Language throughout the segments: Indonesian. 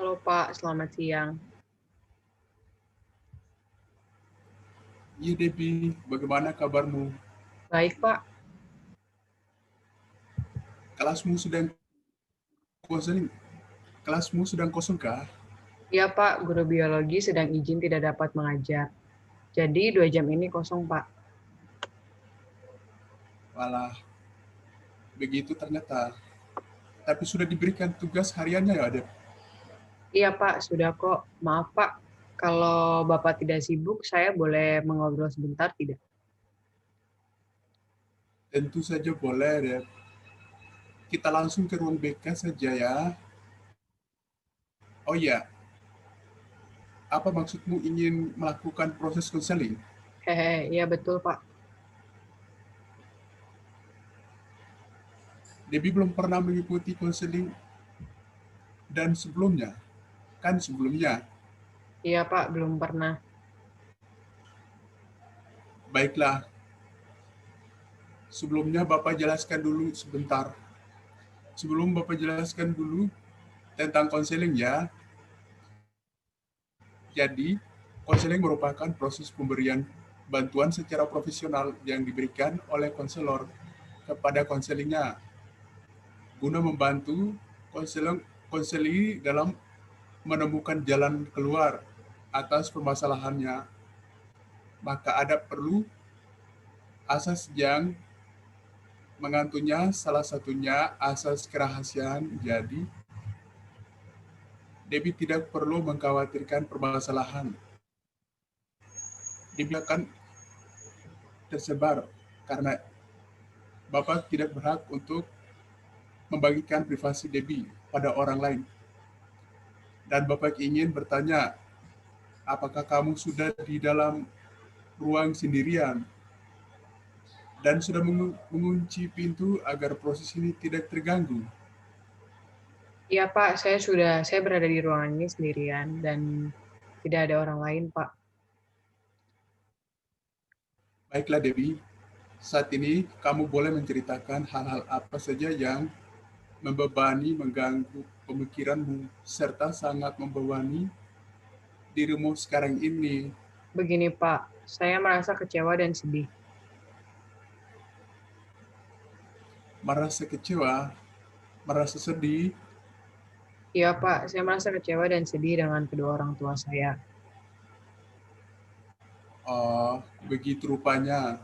Halo Pak, selamat siang. Iya Debbie, bagaimana kabarmu? Baik Pak, Kelasmu sedang kosong, kelasmu sedang kosong kah? iya Pak, guru biologi sedang izin tidak dapat mengajar. Jadi 2 jam ini kosong Pak. Walah, begitu ternyata. Tapi sudah diberikan tugas hariannya ya, Deb? Iya Pak, sudah kok. Maaf Pak, kalau Bapak tidak sibuk, saya boleh mengobrol sebentar tidak? Tentu saja boleh, Deb. Kita langsung ke ruang BK saja ya. Oh iya, apa maksudmu ingin melakukan proses konseling? Hehe, iya betul Pak. Debbie belum pernah mengikuti konseling dan sebelumnya. Kan sebelumnya. Iya Pak, belum pernah. Baiklah, sebelumnya Bapak jelaskan dulu sebentar. Sebelum Bapak jelaskan dulu tentang konseling ya. Jadi, konseling merupakan proses pemberian bantuan secara profesional yang diberikan oleh konselor kepada konselingnya guna membantu konseli dalam menemukan jalan keluar atas permasalahannya. Maka ada perlu asas yang mengantunya, salah satunya asas kerahasiaan. Jadi, Debbie tidak perlu mengkhawatirkan permasalahan. Debbie akan tersebar karena Bapak tidak berhak untuk membagikan privasi Debbie pada orang lain. Dan Bapak ingin bertanya, apakah kamu sudah di dalam ruang sendirian dan sudah mengunci pintu agar proses ini tidak terganggu? Iya Pak, saya berada di ruangan ini sendirian dan tidak ada orang lain Pak. Baiklah Debbie, saat ini kamu boleh menceritakan hal-hal apa saja yang membebani, mengganggu pemikiranmu, serta sangat membebani dirimu sekarang ini. Begini Pak, saya merasa kecewa dan sedih. Merasa kecewa, merasa sedih. Iya Pak, saya merasa kecewa dan sedih dengan kedua orang tua saya. Oh, begitu rupanya.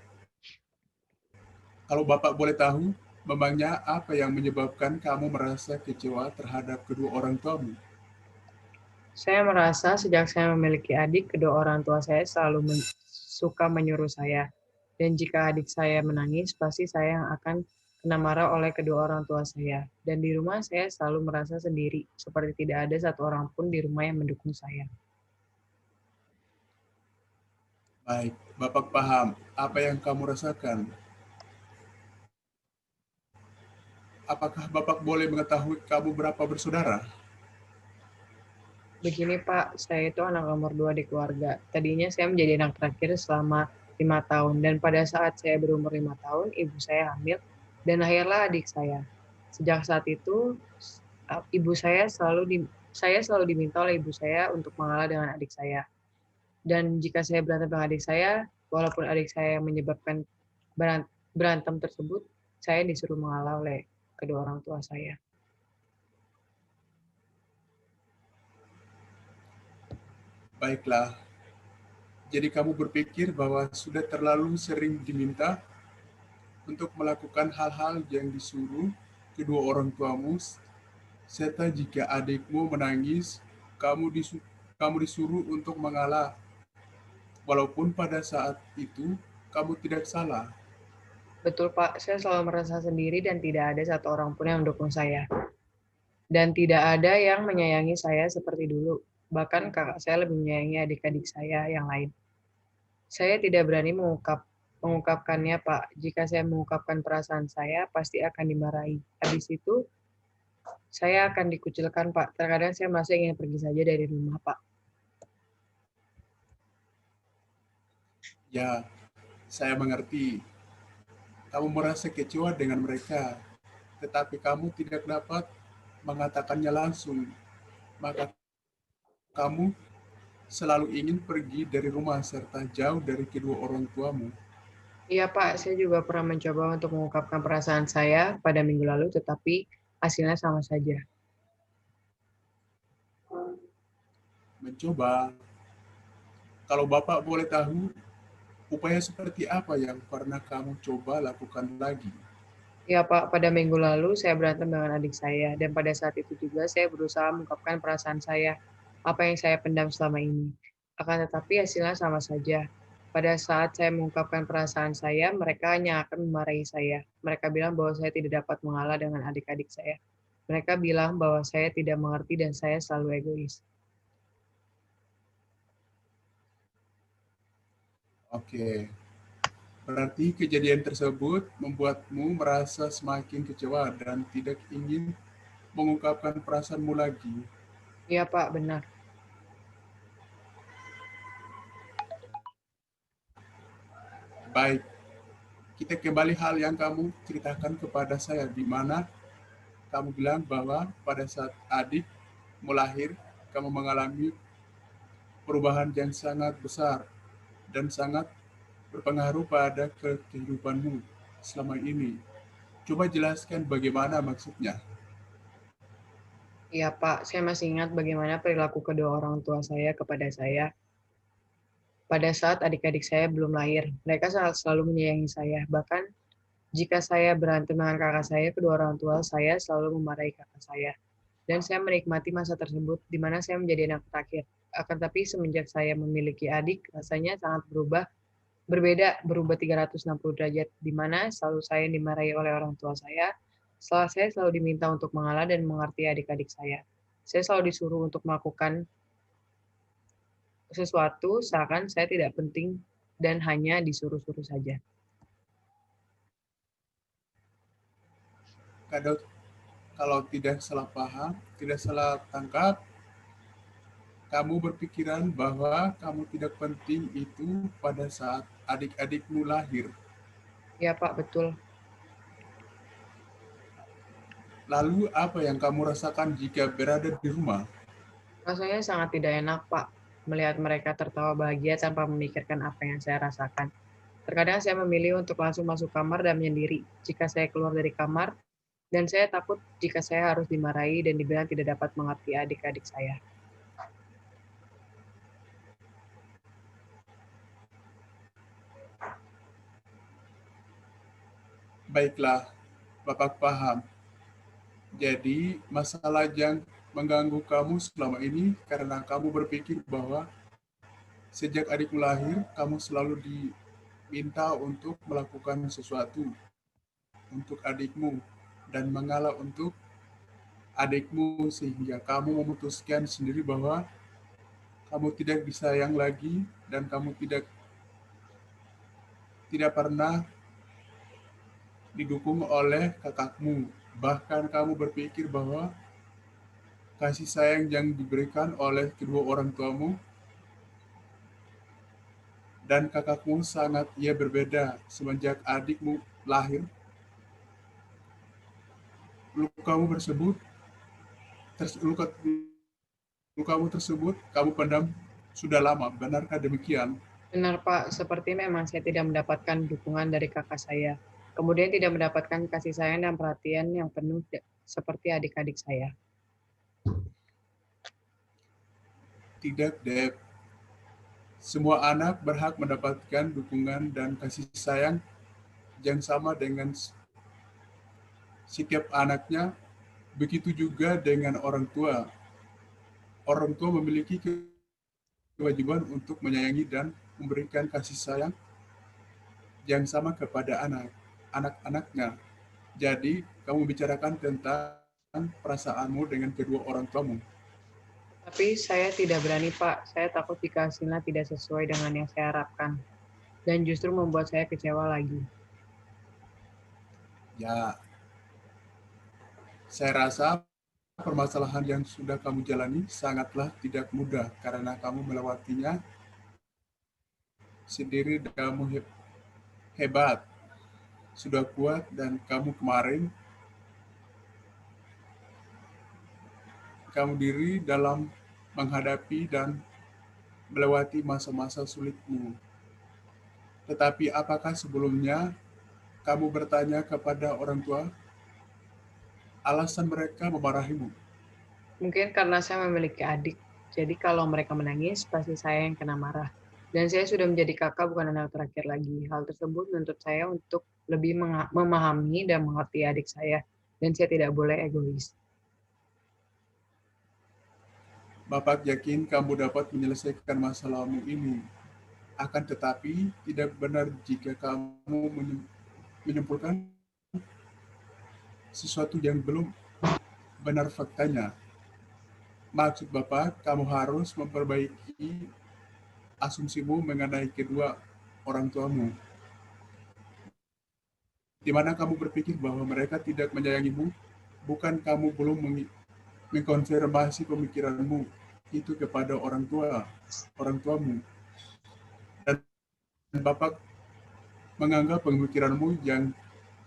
Kalau Bapak boleh tahu, memangnya apa yang menyebabkan kamu merasa kecewa terhadap kedua orang tuamu? Saya merasa sejak saya memiliki adik, kedua orang tua saya selalu suka menyuruh saya. Dan jika adik saya menangis, pasti saya yang akan kena marah oleh kedua orang tua saya. Dan di rumah saya selalu merasa sendiri, seperti tidak ada satu orang pun di rumah yang mendukung saya. Baik, Bapak paham apa yang kamu rasakan. Apakah Bapak boleh mengetahui kamu berapa bersaudara? Begini Pak, saya itu anak nomor 2 di keluarga. Tadinya saya menjadi anak terakhir selama 5 tahun. Dan pada saat saya berumur 5 tahun, ibu saya hamil dan lahirlah adik saya. Sejak saat itu, ibu saya selalu diminta oleh ibu saya untuk mengalah dengan adik saya. Dan jika saya berantem dengan adik saya, walaupun adik saya yang menyebabkan berantem tersebut, saya disuruh mengalah oleh kedua orang tua saya. Baiklah, jadi kamu berpikir bahwa sudah terlalu sering diminta untuk melakukan hal-hal yang disuruh kedua orang tuamu, serta jika adikmu menangis, kamu disuruh untuk mengalah, walaupun pada saat itu kamu tidak salah. Betul Pak, saya selalu merasa sendiri dan tidak ada satu orang pun yang mendukung saya. Dan tidak ada yang menyayangi saya seperti dulu. Bahkan kakak saya lebih menyayangi adik-adik saya yang lain. Saya tidak berani mengungkapkannya, Pak. Jika saya mengungkapkan perasaan saya, pasti akan dimarahi. Habis itu, saya akan dikucilkan, Pak. Terkadang saya masih ingin pergi saja dari rumah, Pak. Ya, saya mengerti. Kamu merasa kecewa dengan mereka, tetapi kamu tidak dapat mengatakannya langsung. Maka kamu selalu ingin pergi dari rumah serta jauh dari kedua orang tuamu. Iya Pak, saya juga pernah mencoba untuk mengungkapkan perasaan saya pada minggu lalu, tetapi hasilnya sama saja. Mencoba, kalau Bapak boleh tahu, upaya seperti apa yang pernah kamu coba lakukan lagi? Ya Pak, pada minggu lalu saya berantem dengan adik saya, dan pada saat itu juga saya berusaha mengungkapkan perasaan saya, apa yang saya pendam selama ini. Akan tetapi hasilnya sama saja. Pada saat saya mengungkapkan perasaan saya, mereka hanya akan memarahi saya. Mereka bilang bahwa saya tidak dapat mengalah dengan adik-adik saya. Mereka bilang bahwa saya tidak mengerti dan saya selalu egois. Oke, berarti kejadian tersebut membuatmu merasa semakin kecewa dan tidak ingin mengungkapkan perasaanmu lagi. Iya Pak, benar. Baik, kita kembali hal yang kamu ceritakan kepada saya, di mana kamu bilang bahwa pada saat adik melahir, kamu mengalami perubahan yang sangat besar dan sangat berpengaruh pada kehidupanmu selama ini. Coba jelaskan bagaimana maksudnya. Iya Pak, saya masih ingat bagaimana perilaku kedua orang tua saya kepada saya pada saat adik-adik saya belum lahir. Mereka sangat selalu menyayangi saya. Bahkan jika saya berantem dengan kakak saya, kedua orang tua saya selalu memarahi kakak saya. Dan saya menikmati masa tersebut di mana saya menjadi anak terakhir. Akan tapi semenjak saya memiliki adik, rasanya sangat berubah 360 derajat, di mana selalu saya dimarahi oleh orang tua saya. Setelah saya selalu diminta untuk mengalah dan mengerti adik-adik saya. Saya selalu disuruh untuk melakukan sesuatu seakan saya tidak penting dan hanya disuruh-suruh saja. Kadang kalau tidak salah paham, tidak salah tangkap, kamu berpikiran bahwa kamu tidak penting itu pada saat adik-adikmu lahir. Ya Pak, betul. Lalu apa yang kamu rasakan jika berada di rumah? Rasanya sangat tidak enak, Pak, melihat mereka tertawa bahagia tanpa memikirkan apa yang saya rasakan. Terkadang saya memilih untuk langsung masuk kamar dan menyendiri jika saya keluar dari kamar, dan saya takut jika saya harus dimarahi dan dibilang tidak dapat mengerti adik-adik saya. Baiklah, Bapak paham. Jadi, masalah yang mengganggu kamu selama ini karena kamu berpikir bahwa sejak adikmu lahir, kamu selalu diminta untuk melakukan sesuatu untuk adikmu dan mengalah untuk adikmu sehingga kamu memutuskan sendiri bahwa kamu tidak disayang lagi dan kamu tidak pernah didukung oleh kakakmu. Bahkan kamu berpikir bahwa kasih sayang yang diberikan oleh kedua orang tuamu dan kakakmu sangat berbeda semenjak adikmu lahir. Lukamu tersebut, luka, lukamu tersebut kamu pendam sudah lama. Benarkah demikian? Benar, Pak, seperti memang saya tidak mendapatkan dukungan dari kakak saya. Kemudian tidak mendapatkan kasih sayang dan perhatian yang penuh seperti adik-adik saya. Tidak, Deb. Semua anak berhak mendapatkan dukungan dan kasih sayang yang sama dengan setiap anaknya. Begitu juga dengan orang tua. Orang tua memiliki kewajiban untuk menyayangi dan memberikan kasih sayang yang sama kepada anak-anaknya. Jadi, kamu bicarakan tentang perasaanmu dengan kedua orang tuamu. Tapi saya tidak berani, Pak. Saya takut jika hasilnya tidak sesuai dengan yang saya harapkan. Dan justru membuat saya kecewa lagi. Ya, saya rasa permasalahan yang sudah kamu jalani sangatlah tidak mudah karena kamu melewatinya sendiri dan kamu hebat, sudah kuat dan kamu diri dalam menghadapi dan melewati masa-masa sulitmu. Tetapi apakah sebelumnya kamu bertanya kepada orang tua alasan mereka memarahimu? Mungkin karena saya memiliki adik, jadi kalau mereka menangis, pasti saya yang kena marah. Dan saya sudah menjadi kakak, bukan anak terakhir lagi. Hal tersebut menuntut saya untuk lebih memahami dan mengerti adik saya, dan saya tidak boleh egois. Bapak yakin kamu dapat menyelesaikan masalahmu ini. Akan tetapi, tidak benar jika kamu menyimpulkan sesuatu yang belum benar faktanya. Maksud Bapak, kamu harus memperbaiki asumsimu mengenai kedua orang tuamu, di mana kamu berpikir bahwa mereka tidak menyayangimu, bukan kamu belum mengkonfirmasi pemikiranmu itu kepada orang tuamu. Dan Bapak menganggap pemikiranmu yang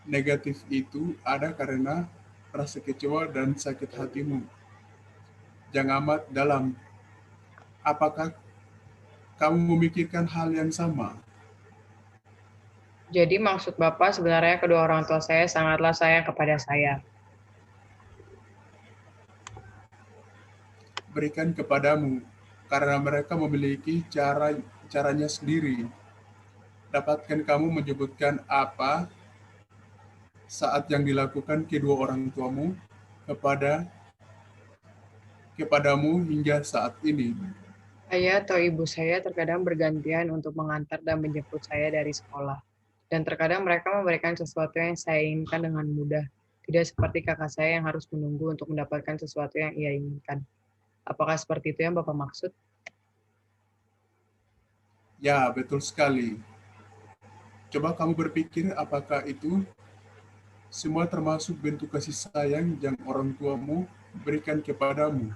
negatif itu ada karena rasa kecewa dan sakit hatimu yang amat dalam. Apakah kamu memikirkan hal yang sama? Jadi maksud Bapak sebenarnya kedua orang tua saya sangatlah sayang kepada saya. Berikan kepadamu karena mereka memiliki caranya sendiri. Dapatkah kamu menyebutkan apa saat yang dilakukan kedua orang tuamu kepada kepadamu hingga saat ini? Ayah atau ibu saya terkadang bergantian untuk mengantar dan menjemput saya dari sekolah. Dan terkadang mereka memberikan sesuatu yang saya inginkan dengan mudah. Tidak seperti kakak saya yang harus menunggu untuk mendapatkan sesuatu yang ia inginkan. Apakah seperti itu yang Bapak maksud? Ya, betul sekali. Coba kamu berpikir apakah itu semua termasuk bentuk kasih sayang yang orang tuamu berikan kepadamu.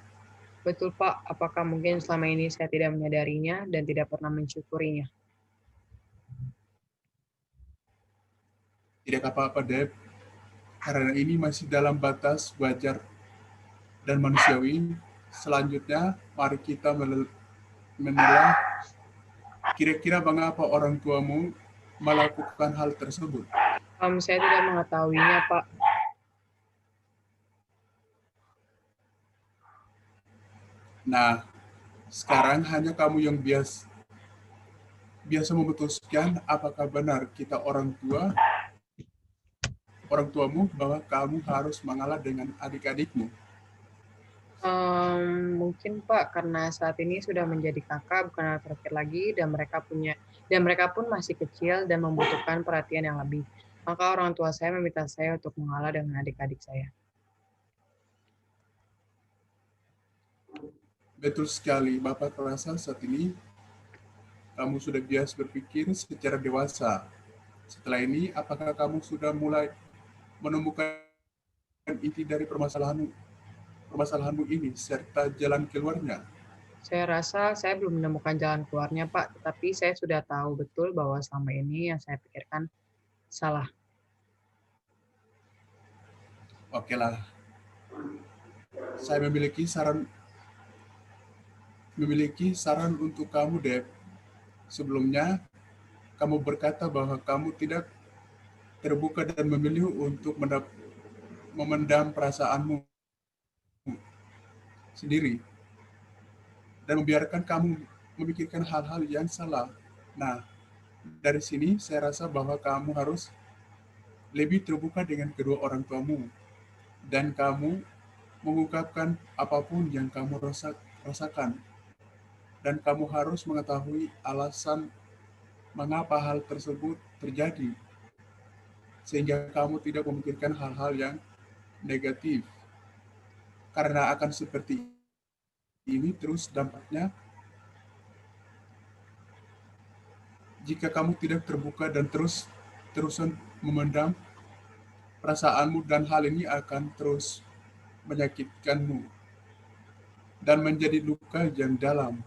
Betul Pak, apakah mungkin selama ini saya tidak menyadarinya dan tidak pernah mensyukurinya? Tidak apa-apa, Deb, karena ini masih dalam batas wajar dan manusiawi. Selanjutnya, mari kita menilai kira-kira mengapa orang tuamu melakukan hal tersebut. Saya tidak mengetahuinya Pak. Nah, sekarang hanya kamu yang biasa memutuskan apakah benar kita orang tuamu bahwa kamu harus mengalah dengan adik-adikmu. Mungkin Pak, karena saat ini sudah menjadi kakak, bukan anak terakhir lagi, dan mereka pun masih kecil dan membutuhkan perhatian yang lebih. Maka orang tua saya meminta saya untuk mengalah dengan adik-adik saya. Betul sekali, Bapak merasa saat ini kamu sudah biasa berpikir secara dewasa. Setelah ini, apakah kamu sudah mulai menemukan inti dari permasalahanmu ini serta jalan keluarnya? Saya rasa saya belum menemukan jalan keluarnya, Pak, tetapi saya sudah tahu betul bahwa selama ini yang saya pikirkan salah. Oke lah, saya memiliki saran untuk kamu, Deb. Sebelumnya, kamu berkata bahwa kamu tidak terbuka dan memilih untuk memendam perasaanmu sendiri dan membiarkan kamu memikirkan hal-hal yang salah. Nah, dari sini saya rasa bahwa kamu harus lebih terbuka dengan kedua orang tuamu dan kamu mengungkapkan apapun yang kamu rasakan dan kamu harus mengetahui alasan mengapa hal tersebut terjadi sehingga kamu tidak memikirkan hal-hal yang negatif karena akan seperti ini terus dampaknya jika kamu tidak terbuka dan terusan memendam perasaanmu dan hal ini akan terus menyakitkanmu dan menjadi luka yang dalam.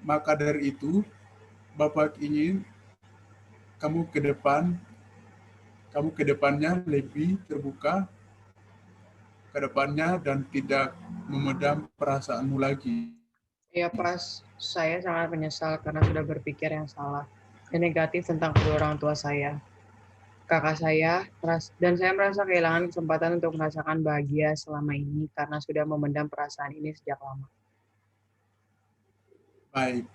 Maka dari itu, Bapak ingin kamu ke depan, kamu ke depannya lebih terbuka ke depannya dan tidak memendam perasaanmu lagi. Ya pas saya sangat menyesal karena sudah berpikir yang salah dan negatif tentang kedua orang tua saya. Kakak saya, dan saya merasa kehilangan kesempatan untuk merasakan bahagia selama ini karena sudah memendam perasaan ini sejak lama. Baik,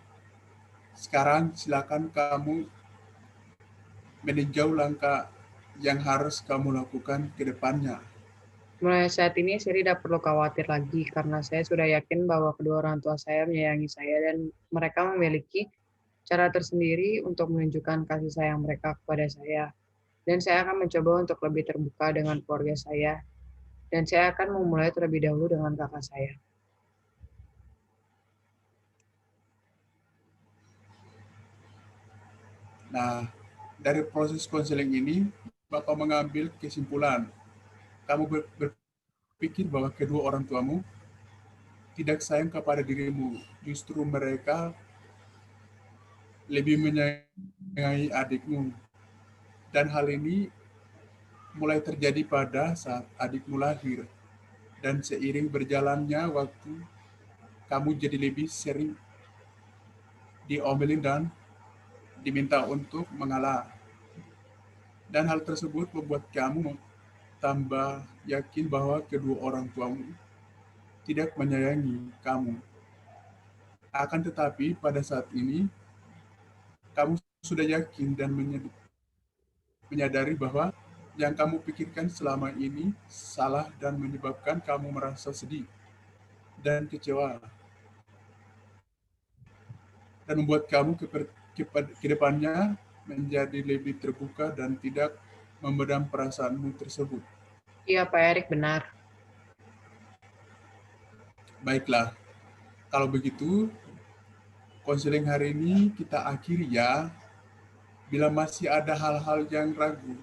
sekarang silakan kamu meninjau langkah yang harus kamu lakukan ke depannya. Mulai saat ini saya tidak perlu khawatir lagi karena saya sudah yakin bahwa kedua orang tua saya menyayangi saya dan mereka memiliki cara tersendiri untuk menunjukkan kasih sayang mereka kepada saya. Dan saya akan mencoba untuk lebih terbuka dengan keluarga saya dan saya akan memulai terlebih dahulu dengan kakak saya. Nah, dari proses konseling ini, Bapak mengambil kesimpulan. Kamu berpikir bahwa kedua orang tuamu tidak sayang kepada dirimu. Justru mereka lebih menyayangi adikmu. Dan hal ini mulai terjadi pada saat adikmu lahir. Dan seiring berjalannya waktu, kamu jadi lebih sering diomelin dan diminta untuk mengalah. Dan hal tersebut membuat kamu tambah yakin bahwa kedua orang tuamu tidak menyayangi kamu. Akan tetapi pada saat ini, kamu sudah yakin dan menyadari bahwa yang kamu pikirkan selama ini salah dan menyebabkan kamu merasa sedih dan kecewa dan membuat kamu ke depannya menjadi lebih terbuka dan tidak memendam perasaanmu tersebut. Iya, Pak Erik benar. Baiklah, kalau begitu konseling hari ini kita akhiri ya. Bila masih ada hal-hal yang ragu,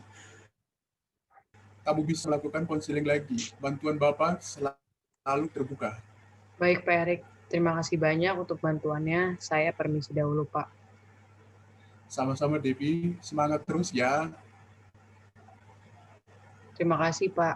kamu bisa lakukan konseling lagi. Bantuan Bapak selalu terbuka. Baik, Pak Erik. Terima kasih banyak untuk bantuannya. Saya permisi dahulu, Pak. Sama-sama Debbie, semangat terus ya. Terima kasih, Pak.